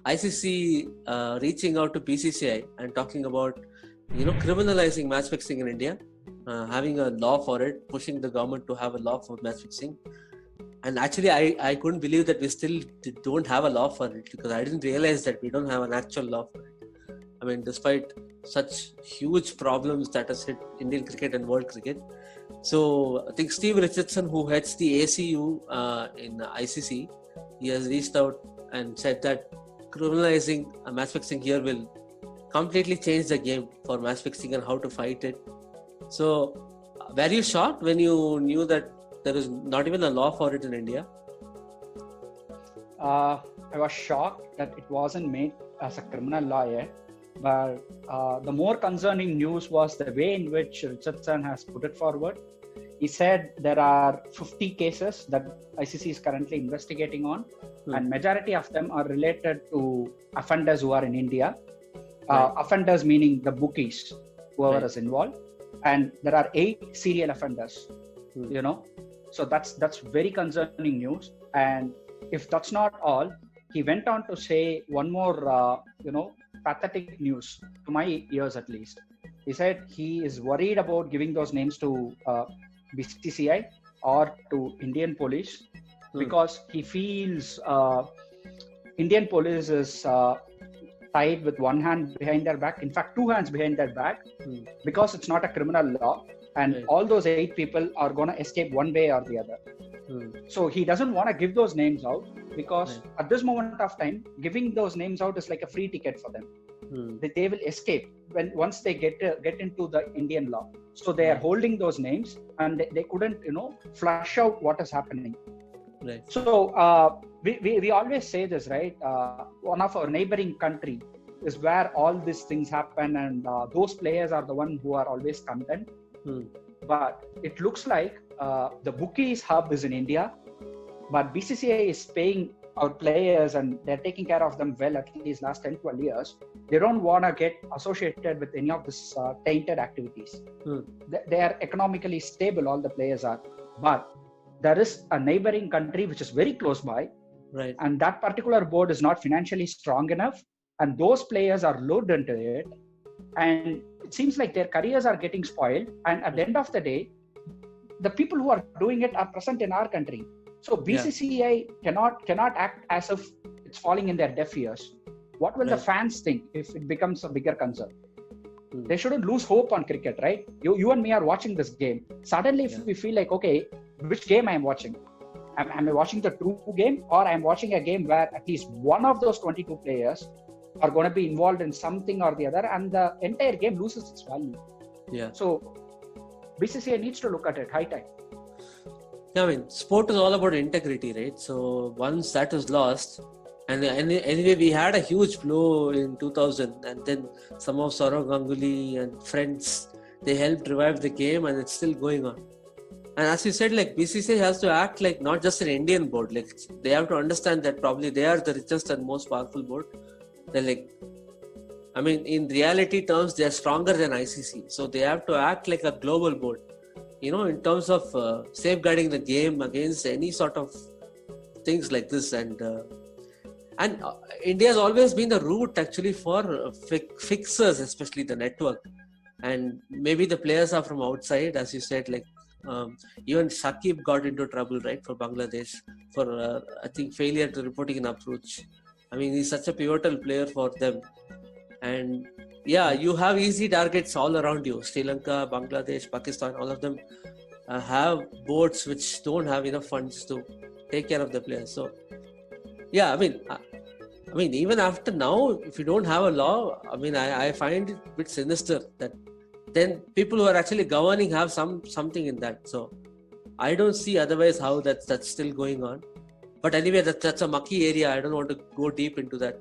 ICC reaching out to BCCI and talking about, criminalizing match fixing in India, having a law for it, pushing the government to have a law for match fixing. And actually, I couldn't believe that we still don't have a law for it, because I didn't realize that we don't have an actual law for it. I mean, despite such huge problems that has hit Indian cricket and world cricket. So I think Steve Richardson, who heads the ACU in ICC, he has reached out and said that criminalizing match fixing here will completely change the game for match fixing and how to fight it. So were you shocked when you knew that there is not even a law for it in India? I was shocked that it wasn't made as a criminal law yet. But the more concerning news was the way in which Richardson has put it forward. He said there are 50 cases that ICC is currently investigating on, and majority of them are related to offenders who are in India. Offenders meaning the bookies, whoever is involved. And there are 8 serial offenders, So that's very concerning news. And if that's not all, he went on to say one more, pathetic news to my ears at least. He said he is worried about giving those names to BCCI or to Indian police because he feels Indian police is tied with one hand behind their back, in fact 2 hands behind their back, because it's not a criminal law, and all those 8 people are going to escape one way or the other. So he doesn't want to give those names out, because at this moment of time, giving those names out is like a free ticket for them. They will escape once they get into the Indian law. So they are holding those names, and they couldn't flush out what is happening. Right. So we always say this, right? One of our neighboring country is where all these things happen, and those players are the one who are always content. But it looks like the bookies hub is in India, but BCCI is paying our players and they're taking care of them well, at least last 10-12 years. They don't want to get associated with any of this tainted activities. They are economically stable, all the players are. But there is a neighboring country which is very close by, and that particular board is not financially strong enough, and those players are lured into it. And it seems like their careers are getting spoiled. And at the end of the day, the people who are doing it are present in our country. So BCCI cannot act as if it's falling in their deaf ears. What will the fans think if it becomes a bigger concern? They shouldn't lose hope on cricket, right? You and me are watching this game. Suddenly, if we feel like, okay, which game I am watching? Am I watching the true game, or I am watching a game where at least one of those 22 players are going to be involved in something or the other, and the entire game loses its value. So BCCI needs to look at it. High time. Yeah, I mean, sport is all about integrity, right? So once that is lost, and anyway, we had a huge blow in 2000, and then some of Saurav Ganguly and friends, they helped revive the game, and it's still going on. And as you said, like, BCCI has to act like not just an Indian board. Like, they have to understand that probably they are the richest and most powerful board. They're like, I mean, in reality terms, they are stronger than ICC. So they have to act like a global board, in terms of safeguarding the game against any sort of things like this. And India has always been the route actually for fixers, especially the network. And maybe the players are from outside, as you said, like even Shakib got into trouble, right, for Bangladesh for, I think, failure to reporting an approach. I mean, he's such a pivotal player for them. And you have easy targets all around you. Sri Lanka, Bangladesh, Pakistan, all of them have boards which don't have enough funds to take care of the players. So, I mean, even after now, if you don't have a law, I mean, I find it a bit sinister that then people who are actually governing have something in that. So, I don't see otherwise how that's still going on. But anyway, that's a mucky area. I don't want to go deep into that.